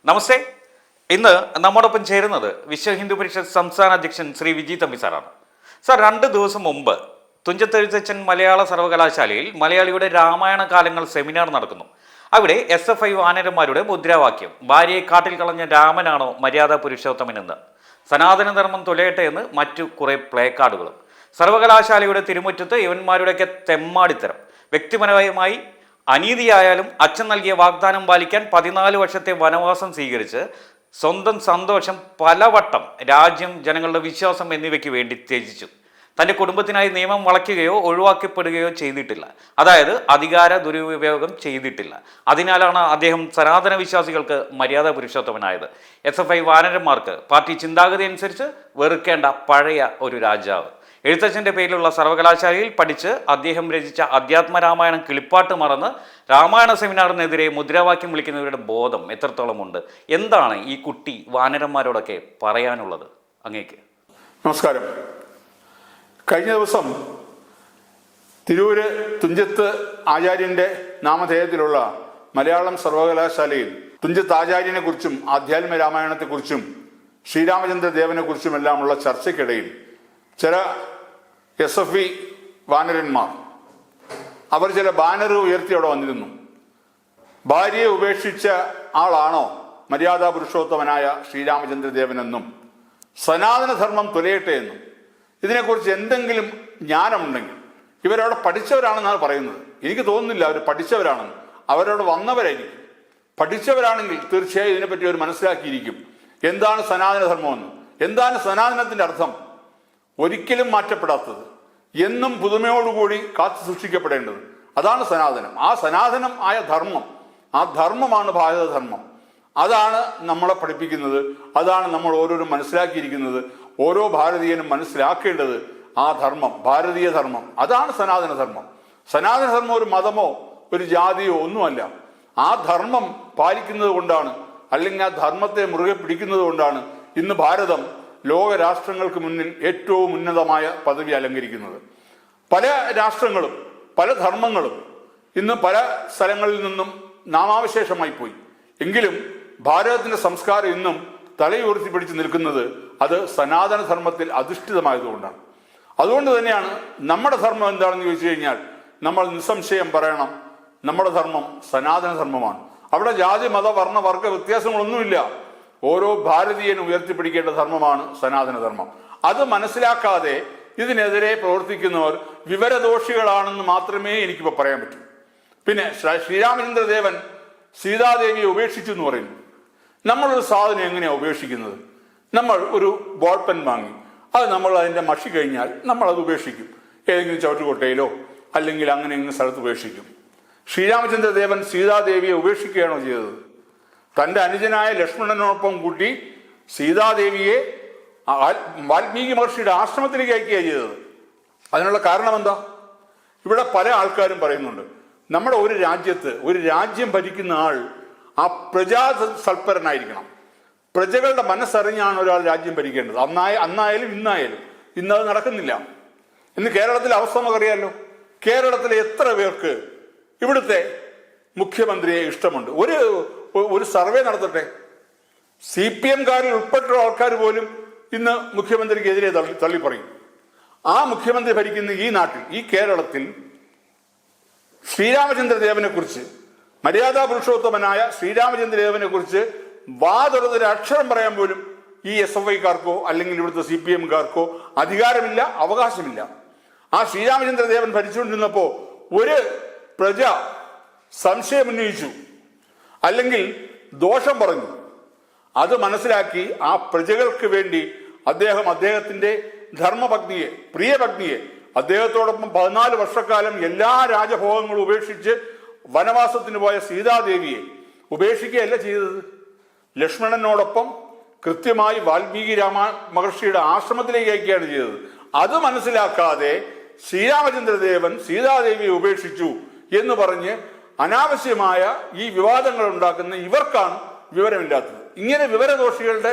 നമസ്തേ. ഇന്ന് നമ്മോടൊപ്പം ചേരുന്നത് വിശ്വ ഹിന്ദു പരിഷത്ത് സംസ്ഥാന അധ്യക്ഷൻ ശ്രീ വിജി തമ്പി സാറാണ്. സാർ, 2 ദിവസം മുമ്പ് തുഞ്ചത്തെഴുത്തച്ഛൻ മലയാള സർവകലാശാലയിൽ മലയാളിയുടെ രാമായണ കാലങ്ങൾ സെമിനാർ നടക്കുന്നു. അവിടെ SFI വാനരന്മാരുടെ മുദ്രാവാക്യം ഭാര്യയെ കാട്ടിൽ കളഞ്ഞ രാമനാണോ മര്യാദ പുരുഷോത്തമനെന്ന്, സനാതനധർമ്മം തുലയട്ടെ എന്ന് മറ്റു കുറെ പ്ലേ കാർഡുകളും. സർവകലാശാലയുടെ തിരുമുറ്റത്ത് യവന്മാരുടെയൊക്കെ തെമ്മാടിത്തരം. വ്യക്തിപരമായി അനീതിയായാലും അച്ഛൻ നൽകിയ വാഗ്ദാനം പാലിക്കാൻ 14 വർഷത്തെ വനവാസം സ്വീകരിച്ച് സ്വന്തം സന്തോഷം പലവട്ടം രാജ്യം, ജനങ്ങളുടെ വിശ്വാസം എന്നിവയ്ക്ക് വേണ്ടി ത്യജിച്ചു. തൻ്റെ കുടുംബത്തിനായി നിയമം വളയ്ക്കുകയോ ഒഴിവാക്കപ്പെടുകയോ ചെയ്തിട്ടില്ല. അതായത് അധികാര ദുരുപയോഗം ചെയ്തിട്ടില്ല. അതിനാലാണ് അദ്ദേഹം സനാതന വിശ്വാസികൾക്ക് മര്യാദ പുരുഷോത്തമനായത്. SFI വാനരന്മാർക്ക് പാർട്ടി ചിന്താഗതി അനുസരിച്ച് വെറുക്കേണ്ട പഴയ ഒരു രാജാവ്. എഴുത്തച്ഛൻ്റെ പേരിലുള്ള സർവകലാശാലയിൽ പഠിച്ച് അദ്ദേഹം രചിച്ച അധ്യാത്മരാമായണം കിളിപ്പാട്ട് മറന്ന് രാമായണ സെമിനാറിനെതിരെ മുദ്രാവാക്യം വിളിക്കുന്നവരുടെ ബോധം എത്രത്തോളമുണ്ട്? എന്താണ് ഈ കുട്ടി വാനരന്മാരോടൊക്കെ പറയാനുള്ളത് അങ്ങേക്ക്? നമസ്കാരം. കഴിഞ്ഞ ദിവസം തിരൂര് തുഞ്ചത്ത് ആചാര്യന്റെ നാമധേയത്തിലുള്ള മലയാളം സർവകലാശാലയിൽ തുഞ്ചത്ത് ആചാര്യനെ കുറിച്ചും ആധ്യാത്മ രാമായണത്തെക്കുറിച്ചും ശ്രീരാമചന്ദ്ര ദേവനെ കുറിച്ചുമെല്ലാമുള്ള ചർച്ചയ്ക്കിടയിൽ ചില SFI വാനരന്മാർ അവർ ചില ബാനറുകൾ ഉയർത്തി അവിടെ വന്നിരുന്നു. ഭാര്യയെ ഉപേക്ഷിച്ച ആളാണോ മര്യാദാ പുരുഷോത്തമനായ ശ്രീരാമചന്ദ്രദേവനെന്നും സനാതനധർമ്മം തുലയട്ടെ എന്നും ഇതിനെക്കുറിച്ച് എന്തെങ്കിലും ജ്ഞാനമുണ്ടെങ്കിൽ ഇവരവിടെ പഠിച്ചവരാണെന്നാണ് പറയുന്നത്. എനിക്ക് തോന്നുന്നില്ല അവർ പഠിച്ചവരാണെന്ന്. അവരവിടെ വന്നവരായിരിക്കും. പഠിച്ചവരാണെങ്കിൽ തീർച്ചയായും ഇതിനെപ്പറ്റി അവർ മനസ്സിലാക്കിയിരിക്കും. എന്താണ് സനാതനധർമ്മമെന്ന്, എന്താണ് സനാതനത്തിന്റെ അർത്ഥം. ഒരിക്കലും മാറ്റപ്പെടാത്തത്, എന്നും പുതുമയോടുകൂടി കാത്തു സൂക്ഷിക്കപ്പെടേണ്ടത്, അതാണ് സനാതനം. ആ സനാതനം ആയ ധർമ്മം, ആ ധർമ്മമാണ് ഭാരതധർമ്മം. അതാണ് നമ്മളെ പഠിപ്പിക്കുന്നത്. അതാണ് നമ്മൾ ഓരോരും മനസ്സിലാക്കിയിരിക്കുന്നത്. ഓരോ ഭാരതീയനും മനസ്സിലാക്കേണ്ടത് ആ ധർമ്മം, ഭാരതീയ ധർമ്മം, അതാണ് സനാതനധർമ്മം. സനാതനധർമ്മം ഒരു മതമോ ഒരു ജാതിയോ ഒന്നുമല്ല. ആ ധർമ്മം പാലിക്കുന്നത് കൊണ്ടാണ്, അല്ലെങ്കിൽ ആ ധർമ്മത്തെ മുറുകെ പിടിക്കുന്നത് കൊണ്ടാണ് ഇന്ന് ഭാരതം ലോക രാഷ്ട്രങ്ങൾക്ക് മുന്നിൽ ഏറ്റവും ഉന്നതമായ പദവി അലങ്കരിക്കുന്നത്. പല രാഷ്ട്രങ്ങളും പല ധർമ്മങ്ങളും ഇന്ന് പല സ്ഥലങ്ങളിൽ നിന്നും നാമാവശേഷമായി പോയി. എങ്കിലും ഭാരതത്തിന്റെ സംസ്കാരം ഇന്നും തലയുയർത്തി പിടിച്ച് നിൽക്കുന്നത് അത് സനാതന ധർമ്മത്തിൽ അധിഷ്ഠിതമായതുകൊണ്ടാണ്. അതുകൊണ്ട് തന്നെയാണ് നമ്മുടെ ധർമ്മം എന്താണെന്ന് ചോദിച്ചു കഴിഞ്ഞാൽ നമ്മൾ നിസ്സംശയം പറയണം, നമ്മുടെ ധർമ്മം സനാതന ധർമ്മമാണ്. അവിടെ ജാതി, മത, വർണ്ണ, വർഗ വ്യത്യാസങ്ങളൊന്നുമില്ല. ഓരോ ഭാരതീയനും ഉയർത്തിപ്പിടിക്കേണ്ട ധർമ്മമാണ് സനാതനധർമ്മം. അത് മനസ്സിലാക്കാതെ ഇതിനെതിരെ പ്രവർത്തിക്കുന്നവർ വിവരദോഷികളാണെന്ന് മാത്രമേ എനിക്കിപ്പോൾ പറയാൻ പറ്റൂ. പിന്നെ ശ്രീരാമചന്ദ്രദേവൻ സീതാദേവിയെ ഉപേക്ഷിച്ചു എന്ന് പറയുന്നു. നമ്മളൊരു സാധനം എങ്ങനെയാണ് ഉപേക്ഷിക്കുന്നത്? നമ്മൾ ഒരു ബോൾ പെൻ വാങ്ങി, അത് നമ്മൾ അതിൻ്റെ മഷി കഴിഞ്ഞാൽ നമ്മൾ അത് ഉപേക്ഷിക്കും. ഏതെങ്കിലും ചവിട്ടുകൊട്ടയിലോ അല്ലെങ്കിൽ അങ്ങനെ ഇങ്ങനെ സ്ഥലത്ത് ഉപേക്ഷിക്കും. ശ്രീരാമചന്ദ്രദേവൻ സീതാദേവിയെ ഉപേക്ഷിക്കുകയാണോ ചെയ്തത്? തൻ്റെ അനുജനായ ലക്ഷ്മണനോടൊപ്പം കൂട്ടി സീതാദേവിയെ വാൽമീകി മഹർഷിയുടെ ആശ്രമത്തിലേക്ക് അയക്കുകയാണ് ചെയ്തത്. അതിനുള്ള കാരണം എന്താ? ഇവിടെ പല ആൾക്കാരും പറയുന്നുണ്ട്, നമ്മുടെ ഒരു രാജ്യത്ത് ഒരു രാജ്യം ഭരിക്കുന്ന ആൾ ആ പ്രജാസൽപരനായിരിക്കണം. പ്രജകളുടെ മനസ്സറിഞ്ഞാണ് ഒരാൾ രാജ്യം ഭരിക്കേണ്ടത്. അന്നായാലും ഇന്നായാലും. ഇന്നത് നടക്കുന്നില്ല. ഇന്ന് കേരളത്തിലെ അവസ്ഥ നമുക്കറിയാമല്ലോ. കേരളത്തിലെ എത്ര പേർക്ക് ഇവിടുത്തെ മുഖ്യമന്ത്രിയെ ഇഷ്ടമുണ്ട്? ഒരു സർവേ നടത്തട്ടെ. CPM-കാരിൽ ഉൾപ്പെട്ട ആൾക്കാർ പോലും ഇന്ന് മുഖ്യമന്ത്രിക്കെതിരെ തള്ളി പറയും. ആ മുഖ്യമന്ത്രി ഭരിക്കുന്ന ഈ നാട്ടിൽ, ഈ കേരളത്തിൽ ശ്രീരാമചന്ദ്രദേവനെ കുറിച്ച്, മര്യാദാ പുരുഷോത്തമനായ ശ്രീരാമചന്ദ്രദേവനെ കുറിച്ച് വാതുറന്നൊരു അക്ഷരം പറയാൻ പോലും ഈ SFI-കാർക്കോ അല്ലെങ്കിൽ ഇവിടുത്തെ CPM-കാർക്കോ അധികാരമില്ല, അവകാശമില്ല. ആ ശ്രീരാമചന്ദ്രദേവൻ ഭരിച്ചുകൊണ്ടിരുന്നപ്പോ ഒരു പ്രജ സംശയം ഉന്നയിച്ചു, അല്ലെങ്കിൽ ദോഷം പറഞ്ഞു. അത് മനസ്സിലാക്കി ആ പ്രജകൾക്ക് വേണ്ടി അദ്ദേഹത്തിന്റെ ധർമ്മപത്നിയെ, പ്രിയപത്നിയെ, അദ്ദേഹത്തോടൊപ്പം 14 വർഷക്കാലം എല്ലാ രാജഭോഗങ്ങളും ഉപേക്ഷിച്ച് വനവാസത്തിന് പോയ സീതാദേവിയെ ഉപേക്ഷിക്കുകയല്ല ചെയ്തത്. ലക്ഷ്മണനോടൊപ്പം കൃത്യമായി വാൽമീകി മഹർഷിയുടെ ആശ്രമത്തിലേക്ക് അയക്കുകയാണ് ചെയ്തത്. അത് മനസ്സിലാക്കാതെ ശ്രീരാമചന്ദ്രദേവൻ സീതാദേവിയെ ഉപേക്ഷിച്ചു എന്ന് പറഞ്ഞ് അനാവശ്യമായ ഈ വിവാദങ്ങൾ ഉണ്ടാക്കുന്ന ഇവർക്കാണ് വിവരമില്ലാത്തത്. ഇങ്ങനെ വിവരദോഷികളുടെ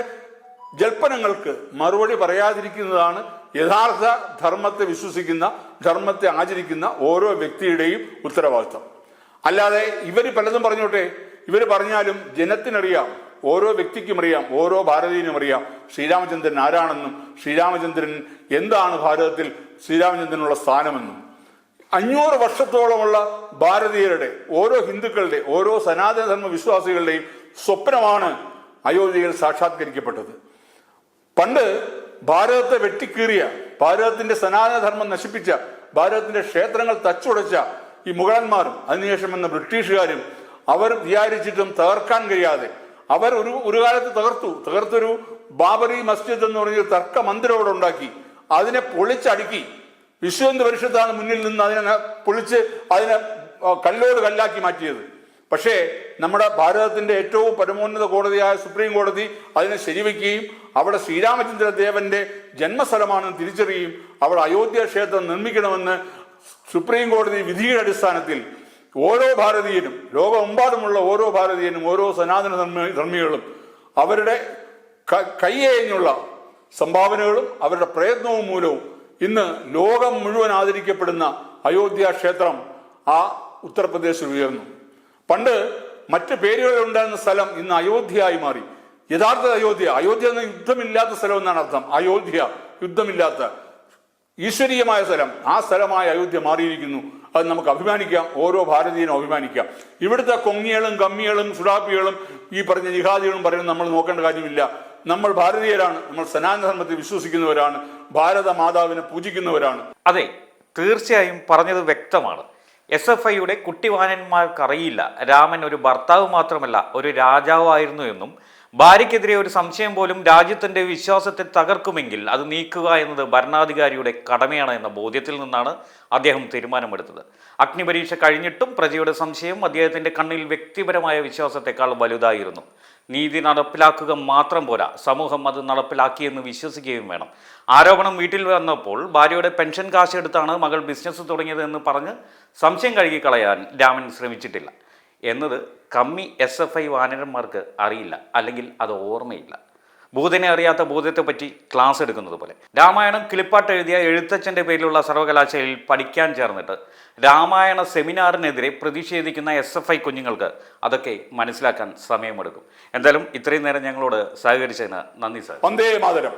ജൽപ്പനങ്ങൾക്ക് മറുപടി പറയാതിരിക്കുന്നതാണ് യഥാർത്ഥ ധർമ്മത്തെ വിശ്വസിക്കുന്ന, ധർമ്മത്തെ ആചരിക്കുന്ന ഓരോ വ്യക്തിയുടെയും ഉത്തരവാദിത്വം. അല്ലാതെ ഇവർ പലതും പറഞ്ഞോട്ടെ, ഇവർ പറഞ്ഞാലും ജനത്തിനറിയാം ഓരോ വ്യക്തിക്കും അറിയാം, ഓരോ ഭാരതീയനും അറിയാം ശ്രീരാമചന്ദ്രൻ ആരാണെന്നും ശ്രീരാമചന്ദ്രൻ എന്താണ് ഭാരതത്തിൽ ശ്രീരാമചന്ദ്രനുള്ള സ്ഥാനമെന്നും. 500 വർഷത്തോളമുള്ള ഭാരതീയരുടെ, ഓരോ ഹിന്ദുക്കളുടെ, ഓരോ സനാതനധർമ്മ വിശ്വാസികളുടെയും സ്വപ്നമാണ് അയോധ്യയിൽ സാക്ഷാത്കരിക്കപ്പെട്ടത്. പണ്ട് ഭാരതത്തെ വെട്ടിക്കീറിയ, ഭാരതത്തിന്റെ സനാതനധർമ്മം നശിപ്പിച്ച, ഭാരതത്തിന്റെ ക്ഷേത്രങ്ങൾ തച്ചുടച്ച ഈ മുഗളന്മാരും അതിനുശേഷം വന്ന ബ്രിട്ടീഷുകാരും അവർ വിചാരിച്ചിട്ടും തകർക്കാൻ കഴിയാതെ അവർ ഒരു കാലത്ത് തകർത്തൊരു ബാബറി മസ്ജിദ് എന്ന് പറഞ്ഞ തർക്ക മന്ദിരം അവിടെ ഉണ്ടാക്കി. അതിനെ പൊളിച്ചടുക്കി. വിശ്വ ഹിന്ദു പരിഷത്താണ് മുന്നിൽ നിന്ന് അതിനെ പൊളിച്ച് അതിനെ കല്ലോട് കല്ലാക്കി മാറ്റിയത്. പക്ഷേ നമ്മുടെ ഭാരതത്തിന്റെ ഏറ്റവും പരമോന്നത കോടതിയായ സുപ്രീം കോടതി അതിനെ ശരിവെക്കുകയും അവിടെ ശ്രീരാമചന്ദ്ര ദേവന്റെ ജന്മസ്ഥലമാണെന്ന് തിരിച്ചറിയുകയും അവിടെ അയോധ്യ ക്ഷേത്രം നിർമ്മിക്കണമെന്ന് സുപ്രീം കോടതി വിധിയുടെ അടിസ്ഥാനത്തിൽ ഓരോ ഭാരതീയനും, ലോകമെമ്പാടുമുള്ള ഓരോ ഭാരതീയനും, ഓരോ സനാതന ധർമ്മികളും അവരുടെ കയ്യേഞ്ഞുള്ള സംഭാവനകളും അവരുടെ പ്രയത്നവും മൂലവും ഇന്ന് ലോകം മുഴുവൻ ആദരിക്കപ്പെടുന്ന അയോധ്യ ക്ഷേത്രം ആ ഉത്തർപ്രദേശിൽ ഉയർന്നു. പണ്ട് മറ്റ് പേരുകളിലുണ്ടായിരുന്ന സ്ഥലം ഇന്ന് അയോധ്യയായി മാറി. യഥാർത്ഥ അയോധ്യ എന്ന യുദ്ധമില്ലാത്ത സ്ഥലം എന്നാണ് അർത്ഥം. അയോധ്യ യുദ്ധമില്ലാത്ത ഈശ്വരീയമായ സ്ഥലം, ആ സ്ഥലമായ അയോധ്യ മാറിയിരിക്കുന്നു. അത് നമുക്ക് അഭിമാനിക്കാം, ഓരോ ഭാരതീയനും അഭിമാനിക്കാം. ഇവിടുത്തെ കൊങ്ങികളും കമ്മികളും സുഡാപ്പികളും ഈ പറഞ്ഞ ജിഹാദികളും പറയുന്നത് നമ്മൾ നോക്കേണ്ട കാര്യമില്ല. നമ്മൾ ഭാരതീയരാണ്, നമ്മൾ സനാതനധർമ്മത്തിൽ വിശ്വസിക്കുന്നവരാണ്, ഭാരത മാതാവിനെ പൂജിക്കുന്നവരാണ്. അതെ, തീർച്ചയായും പറഞ്ഞത് വ്യക്തമാണ്. SFIയുടെ കുട്ടിവാനന്മാർക്കറിയില്ല രാമൻ ഒരു ഭർത്താവ് മാത്രമല്ല ഒരു രാജാവായിരുന്നു എന്നും ഭാര്യയ്ക്കെതിരെ ഒരു സംശയം പോലും രാജ്യത്തിന്റെ വിശ്വാസത്തെ തകർക്കുമെങ്കിൽ അത് നീക്കുക എന്നത് ഭരണാധികാരിയുടെ കടമയാണ് എന്ന ബോധ്യത്തിൽ നിന്നാണ് അദ്ദേഹം തീരുമാനമെടുത്തത്. അഗ്നിപരീക്ഷ കഴിഞ്ഞിട്ടും പ്രജയുടെ സംശയം അദ്ദേഹത്തിന്റെ കണ്ണിൽ വ്യക്തിപരമായ വിശ്വാസത്തെക്കാൾ വലുതായിരുന്നു. നീതി നടപ്പിലാക്കുക മാത്രം പോരാ, സമൂഹം അത് നടപ്പിലാക്കിയെന്ന് വിശ്വസിക്കുകയും വേണം. ആരോപണം വീട്ടിൽ വന്നപ്പോൾ ഭാര്യയുടെ പെൻഷൻ കാശെടുത്താണ് മകൾ ബിസിനസ് തുടങ്ങിയതെന്ന് പറഞ്ഞ് സംശയം കഴുകിക്കളയാൻ രാമൻ ശ്രമിച്ചിട്ടില്ല എന്നത് കമ്മി SFI വാനരന്മാർക്ക് അറിയില്ല, അല്ലെങ്കിൽ അത് ഓർമ്മയില്ല. ഭൂതനെ അറിയാത്ത ഭൂതത്തെപ്പറ്റി ക്ലാസ് എടുക്കുന്നത് പോലെ. രാമായണം കിളിപ്പാട്ട് എഴുതിയ എഴുത്തച്ഛൻ്റെ പേരിലുള്ള സർവകലാശാലയിൽ പഠിക്കാൻ ചേർന്നിട്ട് രാമായണ സെമിനാറിനെതിരെ പ്രതിഷേധിക്കുന്ന SFI കുഞ്ഞുങ്ങൾക്ക് അതൊക്കെ മനസ്സിലാക്കാൻ സമയമെടുക്കും. എന്തായാലും ഇത്രയും നേരം ഞങ്ങളോട് സഹകരിച്ചതിന് നന്ദി സാർ. വന്ദേ മാതരം.